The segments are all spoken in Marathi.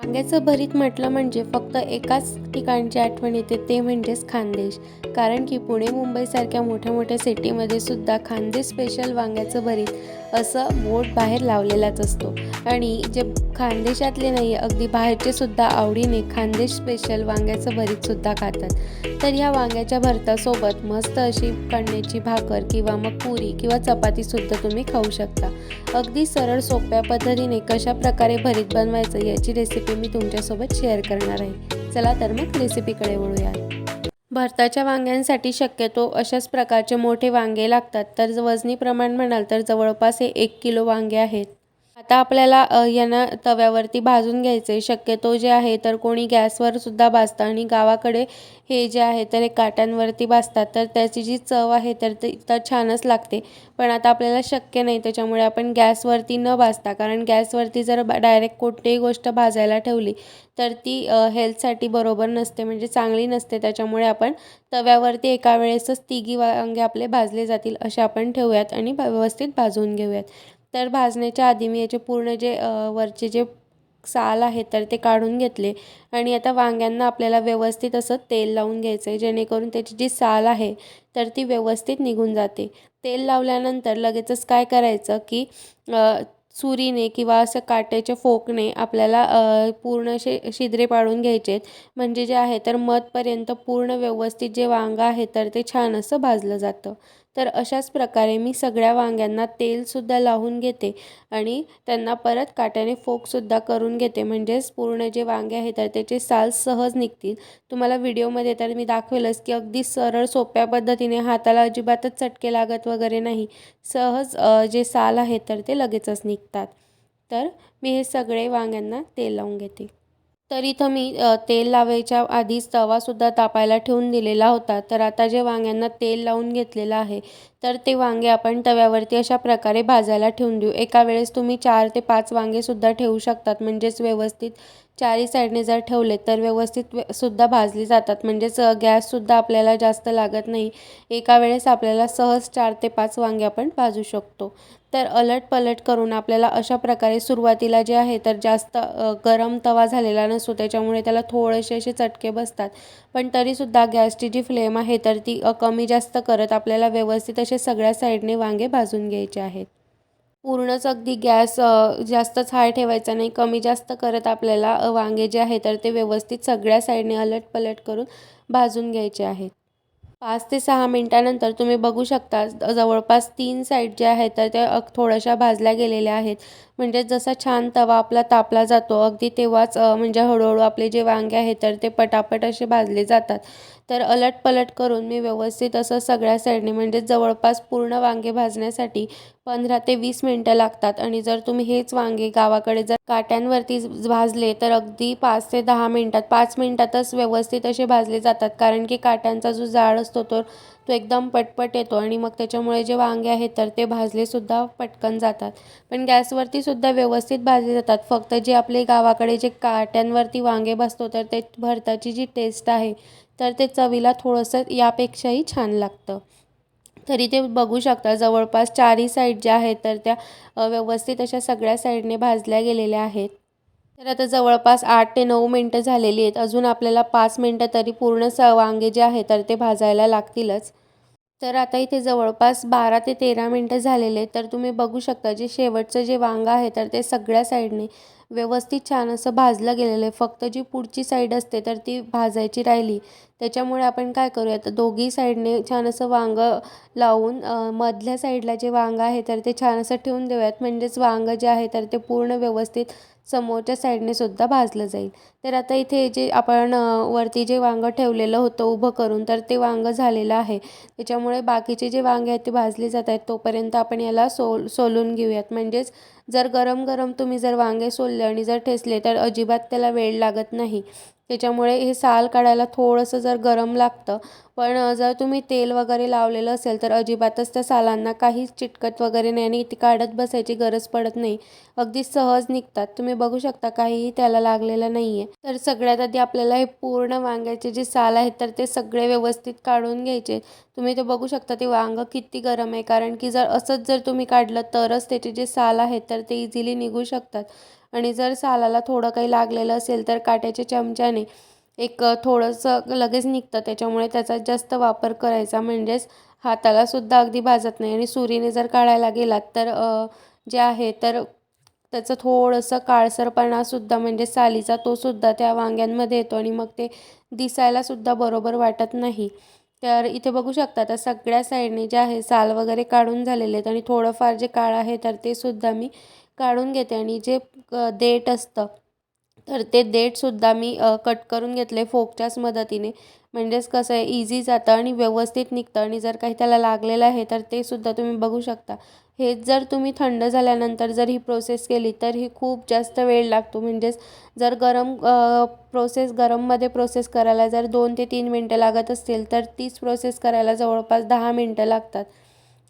वांग्याचं भरीत म्हटलं म्हणजे फक्त एकाच ठिकाणची आठवण येते ते म्हणजेच खानदेश. कारण की पुणे मुंबईसारख्या मोठ्या मोठ्या सिटीमध्ये सुद्धा खानदेश स्पेशल वांग्याचं भरीत असं बोर्ड बाहेर लावलेलाच असतो. आणि जे खानदेशातले नाही अगदी बाहेरचे सुद्धा आवडीने खानदेश स्पेशल वांग्याचं भरीतसुद्धा खातात. तर ह्या वांग्याच्या भरतासोबत मस्त अशी कणण्याची भाकर किंवा मग पुरी किंवा चपातीसुद्धा तुम्ही खाऊ शकता. अगदी सरळ सोप्या पद्धतीने कशा प्रकारे भरीत बनवायचं याची रेसिपी मी तुमच्यासोबत शेअर करणार आहे. चला तर मग रेसिपीकडे वळूया. भरताच्या वांग्यांसाठी शक्यतो अशाच प्रकारचे मोठे वांगे लागतात. तर वजनी प्रमाण म्हणाल तर जवळपास हे 1 किलो वांगे आहेत. आता आपल्याला यांना तव्यावरती भाजून घ्यायचं आहे. शक्यतो जे आहे तर कोणी गॅसवर सुद्धा भाजतं आणि गावाकडे हे जे आहे तर हे काट्यांवरती भाजतात. तर त्याची जी चव आहे तर ती तर छानच लागते. पण आता आपल्याला शक्य नाही त्याच्यामुळे आपण गॅसवरती न भाजता, कारण गॅसवरती जर डायरेक्ट कोणतीही गोष्ट भाजायला ठेवली तर ती हेल्थसाठी बरोबर नसते, म्हणजे चांगली नसते. त्याच्यामुळे आपण तव्यावरती एका वेळेसच तिघी वांगे आपले भाजले जातील असे आपण ठेवूयात आणि व्यवस्थित भाजून घेऊयात. तर भाजण्याच्या आधी मी याचे पूर्ण जे वरचे जे साल आहे तर ते काढून घेतले. आणि आता वांग्यांना आपल्याला व्यवस्थित असं तेल लावून घ्यायचं आहे, जेणेकरून त्याची जी साल आहे तर ती व्यवस्थित निघून जाते. तेल लावल्यानंतर लगेचच काय करायचं की सुरीने किंवा असं काट्याच्या फोकने आपल्याला पूर्ण असे छिद्रे पाडून घ्यायचे आहेत. म्हणजे जे आहे तर मधपर्यंत पूर्ण व्यवस्थित जे वांगं आहे तर ते छान असं भाजलं जातं. तर अशाच प्रकारे मी सगळ्या वांग्यांना तेलसुद्धा लावून घेते आणि त्यांना परत काट्याने फोकसुद्धा करून घेते. म्हणजेच पूर्ण जे वांगे आहेत तर त्याचे साल सहज निघतील. तुम्हाला व्हिडिओमध्ये तर मी दाखवेलच की अगदी सरळ सोप्या पद्धतीने, हाताला अजिबातच चटके लागत वगैरे नाही. सहज जे साल आहेत तर ते लगेचच निघतात. तर मी हे सगळे वांग्यांना तेल लावून घेते. तर इथं मी तेल लावायच्या आधीच तवासुद्धा तापायला ठेवून दिलेला होता. तर आता जे वांग्यांना तेल लावून घेतलेलं आहे तर ते वांगे आपण तव्यावरती अशा प्रकारे भाजायला ठेवून देऊ. एका वेळेस तुम्ही 4 ते 5 वांगेसुद्धा ठेवू शकतात. म्हणजेच व्यवस्थित चारही साईडने जर ठेवले तर व्यवस्थित सुद्धा भाजली जातात. म्हणजेच गॅससुद्धा आपल्याला जास्त लागत नाही. एका वेळेस आपल्याला सहज 4 ते 5 वांगे आपण भाजू शकतो. तर अलट-पलट करून आपल्याला अशा प्रकारे सुरुवातीला जे आहे तर जास्त गरम तवा झालेला नसतो, त्याच्यामुळे त्याला थोडेसे असे चटके बसतात. पण तरीसुद्धा गॅसची जी फ्लेम आहे तर ती कमी जास्त करत आपल्याला व्यवस्थित असे सगळ्या साईडने वांगे भाजून घ्यायचे आहेत. पूर्णच अगदी गॅस जास्तच हाय ठेवायचा नाही, कमी जास्त करत आपल्याला वांगे जे आहे तर ते व्यवस्थित सगळ्या साईडने अलट-पलट करून भाजून घ्यायचे आहेत. 5 ते 6 मिनिटानंतर तुम्ही बघू शकता जवळपास 3 साईड ज्या आहेत तर त्या थोड्याशा भाजल्या गेलेल्या आहेत. म्हणजे जसा छान तवा आपला तापला जातो अगदी तेव्हाच म्हणजे हळूहळू आपले जे वांगे आहेत तर ते पटापट असे भाजले जातात. तर अलट-पलट करून मी व्यवस्थित असं सगळ्या साईडने, म्हणजे जवळपास पूर्ण वांगे भाजण्यासाठी 15 ते 20 मिनिटं लागतात. आणि जर तुम्ही हेच वांगे गावाकडे जर काट्यांवरती भाजले तर अगदी 5 ते 10 मिनिटात, 5 मिनिटातच व्यवस्थित असे भाजले जातात. कारण की काट्यांचा जो जाळ असतो तो तो एकदम पटपट येतो आणि मग त्याच्यामुळे जे वांगे आहेत तर ते भाजलेसुद्धा पटकन जातात. पण गॅसवरती सुद्धा व्यवस्थित भाजले जातात. फक्त जे आपले गावाकडे जे काट्यांवरती वांगे भाजतो तर ते भरताची जी टेस्ट आहे तर ते चवीला थोडंसं यापेक्षाही छान लागतं. तरी ते बघू शकता जवळपास चारही साईड ज्या आहेत तर त्या व्यवस्थित अशा सगळ्या साईडने भाजल्या गेलेल्या आहेत. तर आता जवळपास 8 ते 9 मिनिटं झालेली आहेत. अजून आपल्याला 5 मिनिटं तरी पूर्ण वांगे जे आहे तर ते भाजायला लागतीलच. तर आता इथे जवळपास 12 ते 13 मिनिटं झालेले आहेत. तर तुम्ही बघू शकता जे शेवटचं जे वांगं आहे तर ते सगळ्या साईडने व्यवस्थित छान असं भाजलं गेलेलं आहे. फक्त जी पुढची साईड असते तर ती भाजायची राहिली. त्याच्यामुळे आपण काय करूया, तर दोघी साईडने छान असं वांगं लावून मधल्या साईडला जे वांगं आहे तर ते छान असं ठेवून देऊयात. म्हणजेच वांगं जे आहे तर ते पूर्ण व्यवस्थित समोरच्या साईडने सुद्धा भाजलं जाईल. तर आता इथे जे आपण वरती जे वांगं ठेवलेलं होतं उभं करून तर ते वांगं झालेलं आहे. त्याच्यामुळे बाकीचे जे वांगे आहेत ते भाजले जात आहेत तोपर्यंत आपण याला सोलून घेऊयात. म्हणजेच जर गरम-गरम तुम्ही जर वांगे सोलले आणि जर ठेचले तर अजिबात त्याला वेळ लागत नाही. त्याच्यामुळे हे साल काढायला थोडंसं जर गरम लागतं. पण जर तुम्ही तेल वगैरे लावलेलं असेल तर अजिबातच त्या सालांना काहीच चिटकत वगैरे नाही आणि ती काढत बसायची गरज पडत नाही. अगदी सहज निघतात. तुम्ही बघू शकता काहीही त्याला लागलेलं नाही आहे. तर सगळ्यात आधी आपल्याला हे पूर्ण वांग्याचे जे साल आहेत तर ते सगळे व्यवस्थित काढून घ्यायचे. तुम्ही ते बघू शकता ते वांगं किती गरम आहे, कारण की जर असंच जर तुम्ही काढलं तरच त्याचे जे साल आहेत तर ते इझिली निघू शकतात. आणि जर सालाला थोडं काही लागलेलं असेल तर काट्याच्या चमच्याने थोडंसं लगेच निघतं, त्याच्यामुळे त्याचा जास्त वापर करायचा, म्हणजेच हातालासुद्धा अगदी भाजत नाही. आणि सुरीने जर काढायला गेलात तर जे आहे तर त्याचं थोडंसं काळसरपणासुद्धा म्हणजे सालीचा तोसुद्धा त्या वांग्यांमध्ये येतो आणि मग ते दिसायलासुद्धा बरोबर वाटत नाही. तर इथे बघू शकता आता सगळ्या साईडने जे आहे साल वगैरे काढून झालेले आहेत आणि थोडंफार जे काळं आहे तर ते सुद्धा मी काढून घेते. आणि जे देठ असतं तर ते देठसुद्धा मी कट करून घेतले फोकच्याच मदतीने, म्हणजेच कसं आहे इझी जातं आणि व्यवस्थित निघतं. आणि जर काही त्याला लागलेलं आहे तर ते सुद्धा तुम्ही बघू शकता. हेच जर तुम्ही थंड झाल्यानंतर जर ही प्रोसेस केली तर ही खूप जास्त वेळ लागतो, म्हणजेच जर गरममध्ये प्रोसेस करायला जर 2 ते 3 मिनटं लागत असतील तर तीच प्रोसेस करायला जवळपास 10 मिनटं लागतात.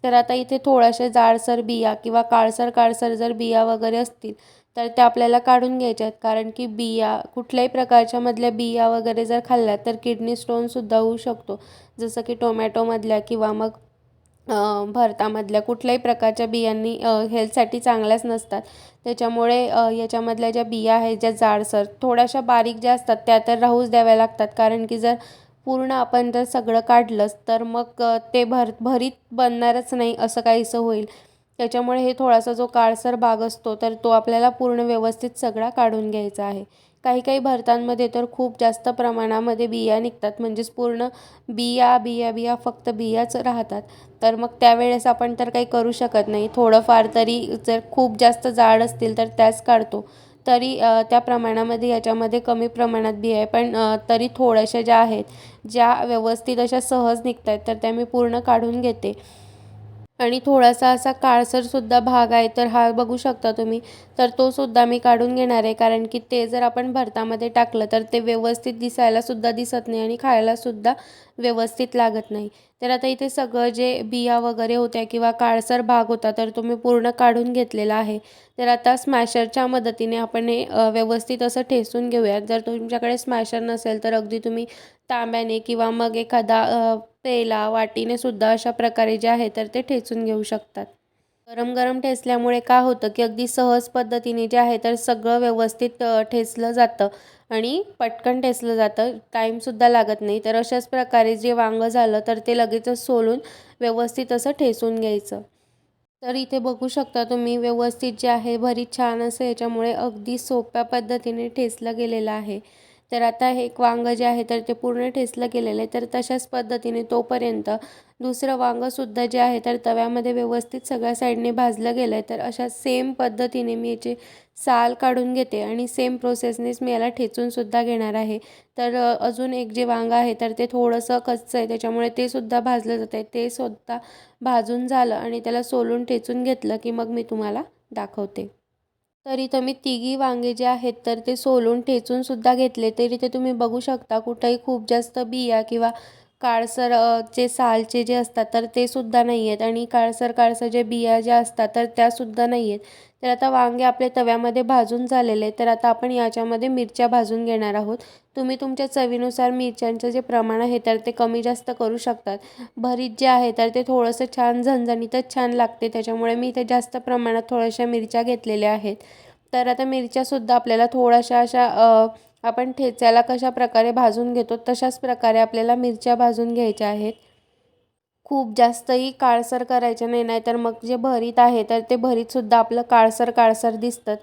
तर आता इथे थोड्याशा जाडसर बिया किंवा काळसर काळसर जर बिया वगैरे असतील तर त्या आपल्याला काढून घ्यायच्या आहेत, कारण की बिया कुठल्याही प्रकारच्या मधल्या बिया वगैरे जर खाल्ल्या तर किडनी स्टोनसुद्धा होऊ शकतो. जसं की टोमॅटोमधल्या किंवा मग भरतामधल्या कुठल्याही प्रकारच्या बियांनी हेल्थसाठी चांगल्याच नसतात. त्याच्यामुळे याच्यामधल्या ज्या बिया आहेत ज्या जाडसर थोड्याशा बारीक ज्या असतात त्या तर राहूच द्याव्या लागतात, कारण की जर पूर्ण आपण जर सगळं काढलंच तर मग ते भरीत बनणारच नाही असं काहीसं होईल. त्याच्यामुळे हे थोडासा जो काळसर भाग असतो तर तो आपल्याला पूर्ण व्यवस्थित सगळा काढून घ्यायचा आहे. काही काही भरतांमध्ये तर खूप जास्त प्रमाणामध्ये बिया निघतात, म्हणजेच पूर्ण बिया बिया बिया फक्त बियाच राहतात. तर मग त्यावेळेस आपण तर काही करू शकत नाही. थोडंफार तरी जर खूप जास्त जाड असतील तर त्याच काढतो. तरी त्या प्रमाणामध्ये याच्यामध्ये कमी प्रमाणात बिया आहे, पण तरी थोड्याशा ज्या आहेत ज्या व्यवस्थित अशा सहज निघत आहेत तर त्या मी पूर्ण काढून घेते. आणि थोडासा असा काळसरसुद्धा भाग आहे तर हा बघू शकता तुम्ही, तर तो सुद्धा मी काढून घेणार आहे, कारण की ते जर आपण भरतामध्ये टाकलं तर ते व्यवस्थित दिसायलासुद्धा दिसत नाही आणि खायलासुद्धा व्यवस्थित लागत नाही. तर आता इथे सगळं जे बिया वगैरे होत्या किंवा काळसर भाग होता तर तो मी पूर्ण काढून घेतलेला आहे. तर आता स्मॅशरच्या मदतीने आपण हे व्यवस्थित असं ठेसून घेऊयात. जर तुमच्याकडे स्मॅशर नसेल तर अगदी तुम्ही तांब्याने किंवा मग एखादा पेला, वाटीने सुद्धा अशा प्रकारे जे आहे तर ते ठेचून घेऊ शकतात. गरम गरम ठेचल्यामुळे काय होतं की अगदी सहज पद्धतीने जे आहे तर सगळं व्यवस्थित ठेचलं जातं आणि पटकन ठेचलं जातं, टाईमसुद्धा लागत नाही. तर अशाच प्रकारे जे वांगं झालं तर ते लगेचच सोलून व्यवस्थित असं ठेचून घ्यायचं. तर इथे बघू शकता तुम्ही व्यवस्थित जे आहे भरीत छान असं याच्यामुळे अगदी सोप्या पद्धतीने ठेचलं गेलेलं आहे. तर आता हे एक वांगं जे आहे तर ते पूर्ण ठेचलं गेलेलं आहे. तर तशाच पद्धतीने तोपर्यंत दुसरं वांगंसुद्धा जे आहे तर तव्यामध्ये व्यवस्थित सगळ्या साईडने भाजलं गेलं आहे. तर अशा सेम पद्धतीने मी याचे साल काढून घेते आणि सेम प्रोसेसनेच मी याला ठेचूनसुद्धा घेणार आहे. तर अजून एक जे वांगं आहे तर ते थोडंसं कच्चं आहे, त्याच्यामुळे ते सुद्धा भाजलं जातं आहे. ते सुद्धा भाजून झालं आणि त्याला सोलून ठेचून घेतलं की मग मी तुम्हाला दाखवते. तर इथं मी तिघी वांगे जे आहेत तर ते सोलून ठेचूनसुद्धा घेतले. तर इथे तुम्ही बघू शकता कुठंही खूप जास्त बिया किंवा काळसर जे सालचे जे असतात तर ते सुद्धा नाही आहेत आणि काळसर काळसर जे बिया ज्या असतात तर त्यासुद्धा नाही आहेत. तर आता वांगे आपले तव्यामध्ये भाजून झालेले आहेत. तर आता आपण याच्यामध्ये मिरच्या भाजून घेणार आहोत. तुम्ही तुमच्या चवीनुसार मिरच्यांचं जे प्रमाण आहे तर ते कमी जास्त करू शकतात. भरीत जे आहे तर ते थोडंसं छान झणझणीतच छान लागते, त्याच्यामुळे मी इथे जास्त प्रमाणात थोड्याशा मिरच्या घेतलेल्या आहेत. तर आता मिरच्यासुद्धा आपल्याला थोड्याशा अशा आपण ठेचायला कशा प्रकारे भाजून घेतो तशाच प्रकारे आपल्याला मिरच्या भाजून घ्यायच्या आहेत. खूप जास्तही काळसर करायचं नाही, नाहीतर मग जे भरीत आहे तर ते भरीतसुद्धा आपलं काळसर काळसर दिसतं.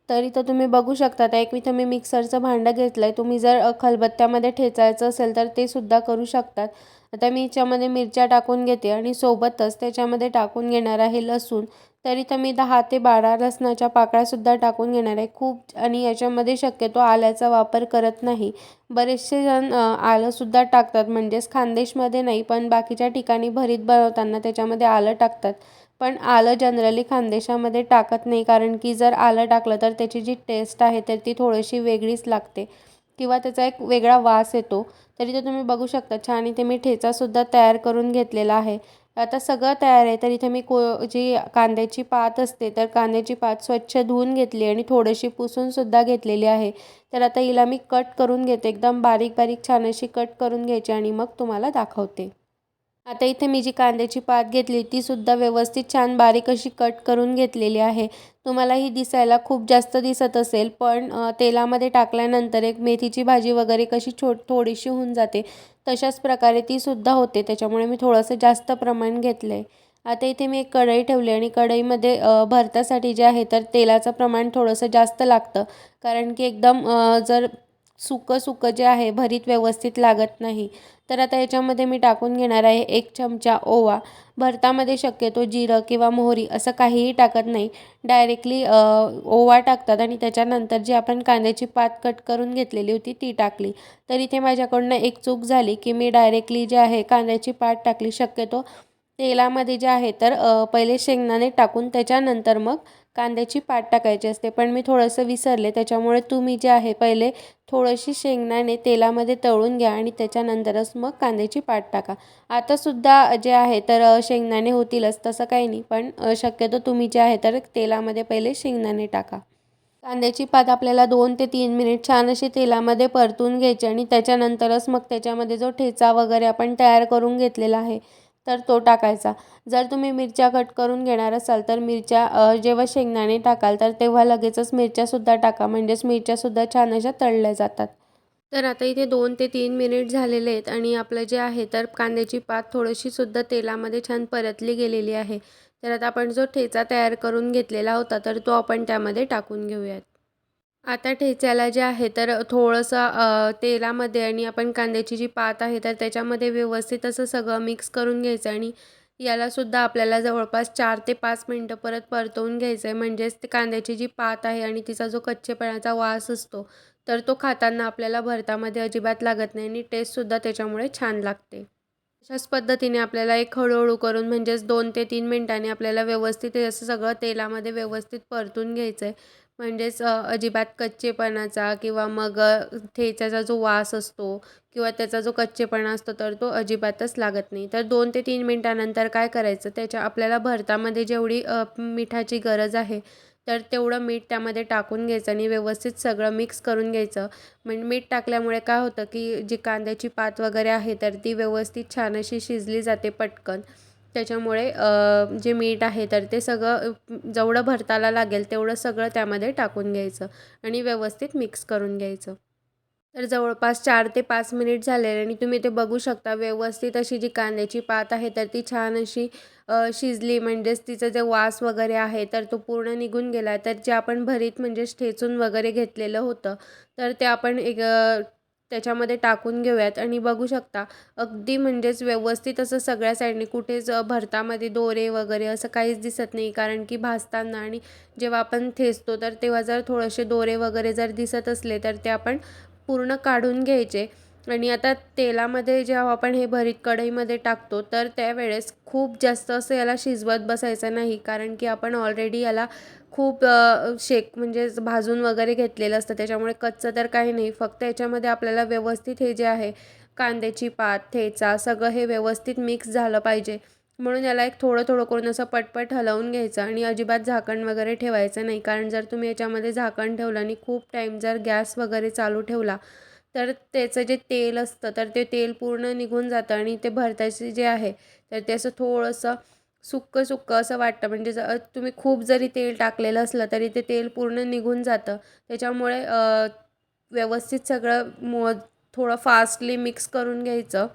तर इथं तुम्ही बघू शकता आता एक इथं मी मिक्सरचं भांडं घेतलं आहे. तुम्ही जर खलबत्त्यामध्ये ठेचायचं असेल तर ते सुद्धा करू शकतात. आता मी याच्यामध्ये मिरच्या टाकून घेते आणि सोबतच त्याच्यामध्ये टाकून घेणार आहे लसूण. तर इथं मी 10 ते 12 लसणाच्या पाकळ्यासुद्धा टाकून घेणार आहे. आणि याच्यामध्ये शक्यतो आल्याचा वापर करत नाही. बरेचसे जण आलंसुद्धा टाकतात, म्हणजेच खानदेशमध्ये नाही पण बाकीच्या ठिकाणी भरीत बनवताना त्याच्यामध्ये आलं टाकतात. पण आलं जनरली खानदेशामध्ये टाकत नाही, कारण की जर आलं टाकलं तर त्याची जी टेस्ट आहे तर ती थोडीशी वेगळीच लागते किंवा त्याचा एक वेगळा वास येतो. तर इथे तुम्ही बघू शकता छान इथे मी ठेचासुद्धा तयार करून घेतलेला आहे. आता सगळं तयार आहे. तर इथे मी जी कांद्याची पात असते तर कांद्याची पात स्वच्छ धुवून घेतली आणि थोडीशी पुसूनसुद्धा घेतलेली आहे. तर आता हिला मी कट करून घेते, एकदम बारीक बारीक छान अशी कट करून घ्यायची आणि मग तुम्हाला दाखवते. आता इथे मी जी कांद्याची पात घेतली तीसुद्धा व्यवस्थित छान बारीक अशी कट करून घेतलेली आहे. तुम्हाला ही दिसायला खूप जास्त दिसत असेल, पण तेलामध्ये टाकल्यानंतर एक मेथीची भाजी वगैरे कशी थोडीशी होऊन जाते, तशाच प्रकारे तीसुद्धा होते. त्याच्यामुळे मी थोडंसं जास्त प्रमाण घेतलं आहे. आता इथे मी एक कढई ठेवली आणि कढईमध्ये भरतासाठी जे आहे तर तेलाचं प्रमाण थोडंसं जास्त लागतं, कारण की एकदम जर सुकं जे आहे भरीत व्यवस्थित लागत नाही. तर आता याच्यामध्ये मी टाकून घेणार आहे 1 चमचा ओवा. भरतामध्ये शक्यतो जिरं किंवा मोहरी असं काहीही टाकत नाही. डायरेक्टली ओवा टाकतात आणि त्याच्यानंतर जी आपण कांद्याची पात कट करून घेतलेली होती ती टाकली. तर इथे माझ्याकडनं एक चूक झाली की मी डायरेक्टली जे आहे कांद्याची पात टाकली. शक्यतो तेलामध्ये जे आहे तर पहिले शेंगदाणे टाकून त्याच्यानंतर मग कांद्याची पात टाकायची असते, पण मी थोडंसं विसरले. त्याच्यामुळे तुम्ही जे आहे पहिले थोडीशी शेंगदाणे तेलामध्ये तळून घ्या आणि त्याच्यानंतरच मग कांद्याची पात टाका. आतासुद्धा जे आहे तर शेंगदाणे होतीलच तसं काही नाही, पण शक्यतो तुम्ही जे आहे तर तेलामध्ये पहिले शेंगदाणे टाका. कांद्याची पात आपल्याला 2 ते 3 मिनिट छान अशी तेलामध्ये परतून घ्यायची आणि त्याच्यानंतरच मग त्याच्यामध्ये जो ठेचा वगैरे आपण तयार करून घेतलेला आहे तर तो टाकायचा. जर तुम्ही मिरच्या कट करून घेणार असाल तर मिरच्या जेव्हा शेंगदाणे टाकाल तर तेव्हा लगेचच मिरच्यासुद्धा टाका, म्हणजेच मिरच्यासुद्धा छान अशा तळल्या जातात. तर आता इथे 2 ते 3 मिनिट झालेले आहेत आणि आपलं जे आहे तर कांद्याची पात थोडीशीसुद्धा तेलामध्ये छान परतली गेलेली आहे. तर आता आपण जो ठेचा तयार करून घेतलेला होता तर तो आपण त्यामध्ये टाकून घेऊयात. आता ठेच्याला जे आहे तर थोडंसं तेलामध्ये आणि आपण कांद्याची जी पात आहे तर त्याच्यामध्ये व्यवस्थित असं सगळं मिक्स करून घ्यायचं आणि यालासुद्धा आपल्याला जवळपास 4 ते 5 मिनटं परत परतवून घ्यायचं आहे. म्हणजेच ते कांद्याची जी पात आहे आणि तिचा जो कच्चेपणाचा वास असतो तर तो खाताना आपल्याला भरतामध्ये अजिबात लागत नाही आणि टेस्टसुद्धा त्याच्यामुळे छान लागते. अशाच पद्धतीने आपल्याला एक हळूहळू करून म्हणजेच 2 ते 3 मिनिटांनी आपल्याला व्यवस्थित हे असं सगळं तेलामध्ये व्यवस्थित परतून घ्यायचं आहे. म्हणजेच अजिबात कच्चेपणाचा किंवा मग ठेच्याचा जो वास असतो किंवा त्याचा जो कच्चेपणा असतो तर तो अजिबातच लागत नाही. तर 2 ते 3 मिनिटानंतर काय करायचं, त्याच्या आपल्याला भरतामध्ये जेवढी मिठाची गरज आहे तर तेवढं मीठ त्यामध्ये टाकून घ्यायचं आणि व्यवस्थित सगळं मिक्स करून घ्यायचं. म्हणजे मीठ टाकल्यामुळे काय होतं की जी कांद्याची पात वगैरे आहे तर ती व्यवस्थित छान अशी शिजली जाते पटकन. त्याच्यामुळे जे मीठ आहे तर ते सगळं जेवढं भरताला लागेल तेवढं सगळं त्यामध्ये टाकून घ्यायचं आणि व्यवस्थित मिक्स करून घ्यायचं. तर जवळपास 4 ते 5 मिनिट झाले आणि तुम्ही ते बघू शकता व्यवस्थित अशी जी कांद्याची पात आहे तर ती छान अशी शिजली. म्हणजेच तिचं जे वास वगैरे आहे तर तो पूर्ण निघून गेला. तर जे आपण भरीत म्हणजेच ठेचून वगैरे घेतलेलं होतं तर ते आपण त्याच्यामध्ये टाकून घेऊयात आणि बघू शकता अगदी म्हणजेच व्यवस्थित असं सगळ्या साईडने कुठेच भरतामध्ये दोरे वगैरे असं काहीच दिसत नाही. कारण की भाजताना आणि जेव्हा आपण ठेचतो तर तेव्हा जर थोडेसे दोरे वगैरे जर दिसत असले तर ते आपण पूर्ण काढून घ्यायचे. आणि आता तेलामध्ये जेव्हा आपण हे भरीत कढईमध्ये टाकतो तर त्यावेळेस खूप जास्त असं याला शिजवत बसायचं नाही, कारण की आपण ऑलरेडी याला खूप म्हणजे भाजून वगैरे घेतलेलं असतं. त्याच्यामुळे कच्चं तर काही नाही, फक्त याच्यामध्ये आपल्याला व्यवस्थित हे जे आहे कांद्याची पात, ठेचा सगळं हे व्यवस्थित मिक्स झालं पाहिजे. म्हणून याला एक थोडं थोडं करून असं पटपट हलवून घ्यायचं आणि अजिबात झाकण वगैरे ठेवायचं नाही, कारण जर तुम्ही याच्यामध्ये झाकण ठेवलं आणि खूप टाईम जर गॅस वगैरे चालू ठेवला तर त्याचं जे तेल असतं तर ते तेल पूर्ण निघून जातं आणि ते भरताचे जे आहे तर ते असं थोडंसं सुक्कं सुक्कं असं वाटतं. म्हणजे तुम्ही खूप जरी तेल टाकलेलं असलं तरी ते तेल पूर्ण निघून जातं. त्याच्यामुळे व्यवस्थित सगळं थोडं फास्टली मिक्स करून घ्यायचं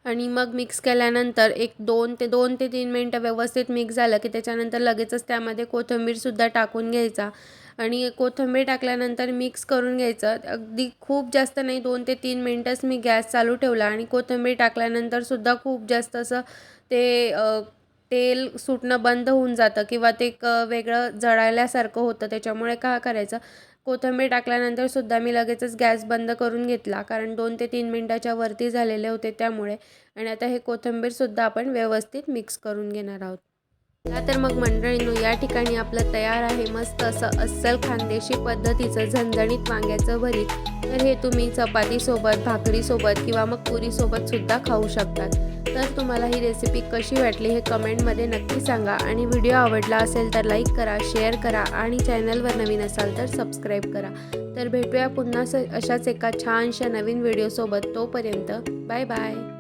आणि मग मिक्स केल्यानंतर एक 2 ते 3 मिनटं व्यवस्थित मिक्स झालं की त्याच्यानंतर लगेचच त्यामध्ये कोथिंबीरसुद्धा टाकून घ्यायचा आणि कोथिंबीर टाकल्यानंतर मिक्स करून घ्यायचं. अगदी खूप जास्त नाही, 2 ते 3 मिनटंच मी गॅस चालू ठेवला आणि कोथिंबीर टाकल्यानंतरसुद्धा खूप जास्त असं ते तेल सुटणं बंद होऊन जातं किंवा ते वेगळं जळाल्यासारखं होतं. त्याच्यामुळे काय करायचं, कोथिंबीर टाकल्यानंतरसुद्धा मी लगेचच गॅस बंद करून घेतला, कारण 2 ते 3 मिनटाच्या वरती झालेले होते त्यामुळे. आणि आता हे कोथिंबीरसुद्धा आपण व्यवस्थित मिक्स करून घेणार आहोत. चला तर मग मंडळींनो, या ठिकाणी आपलं तयार आहे मस्त असं अस्सल खानदेशी पद्धतीचं झणझणीत वांग्याचं भरीत. तर हे तुम्ही चपातीसोबत, भाकरीसोबत किंवा मग पुरीसोबतसुद्धा खाऊ शकतात. तर तुम्हाला ही रेसिपी कशी वाटली हे कमेंटमध्ये नक्की सांगा आणि व्हिडिओ आवडला असेल तर लाईक करा, शेअर करा आणि चॅनलवर नवीन असाल तर सबस्क्राईब करा. तर भेटूया पुन्हा अशाच एका छानशा नवीन व्हिडिओसोबत. तोपर्यंत बाय बाय.